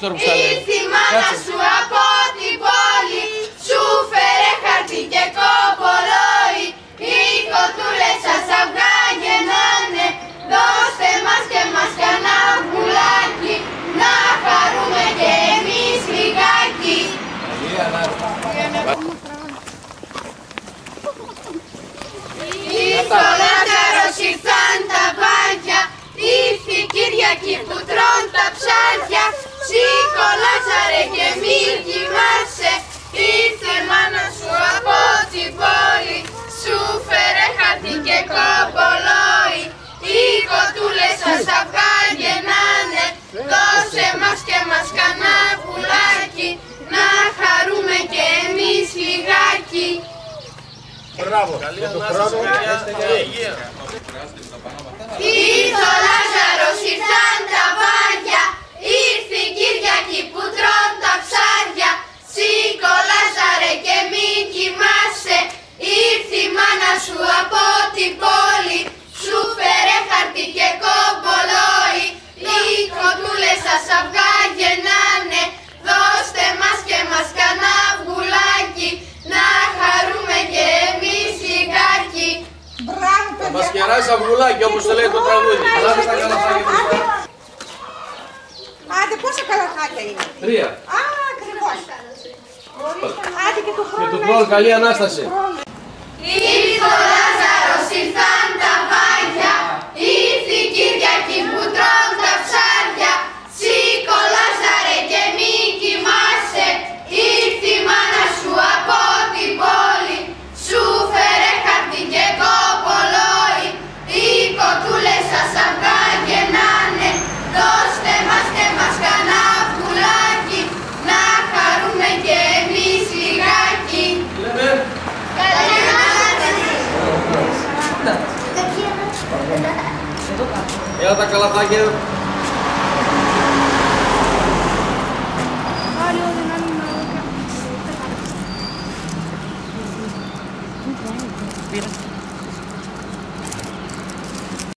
τώρα που στα λέει. Ήρθε η μάνα σου από την πόλη, σου φέρε χαρτί και κοπολόι. Οι κοτούλες σας αυγά γεννάνε, δώστε μας και μας κανένα βουλάκι, να χαρούμε και εμείς λιγάκι. Ήρθε ο Λάζαρος, ήρθαν τα βάρια, ήρθε η Κυριακή που τρών τα ψάρια. Σήκω Λάζαρε και μη κοιμάσαι, ήρθε η μάνα σου από την πόλη, σου φέρε χαρτί και κομπολόι. Οι κοτούλες σας αυγά γεννάνε, δώσε μας και μας κανένα πουλάκι, να χαρούμε και εμείς λιγάκι. Μπράβο. Καλή Ανάσταση, καλή υγεία. Ήρθε ο Λάζαρος, ήρθαν τα βάρια, ήρθε η Κυριακή που τρών τα ψάρια. Σήκω Λάζαρε και μη κοιμάσαι, ήρθε η μάνα σου από την πόλη, σου φέρε χαρτί και κομπολόι. Οι κοτούλες σας αυγά γεννάνε, δώστε μας και μας κανένα βουλάκι, να χαρούμε και εμείς λιγάκι. Μπράβο, Θα μας κεράσει αυγουλάκι όπως το λέει το τραγούδι. Λάβεις τα καλαθάκια του. Άντε, πόσα καλαθάκια είναι? 3. Α, ακριβώς. Άντε και του χρόνου. Και του χρόνου καλή Ανάσταση. Ήρθε ο Λάζαρος, ήρθαν τα βάρια, ήρθε η Κυριακή που τρών τα ψάρια. Σήκω Λάζαρε και μη κοιμάσαι, ήρθε η μάνα σου από την πόλη, σου φέρε χαρτί και κομπολόι. Οι κοτούλες σας αυγά γεννάνε, δώστε μας και μας κανένα βουλάκι, να χαρούμε και εμείς λιγάκι. Καλή Ανάσταση. Έλα τα καλαθάκια. Πήρα.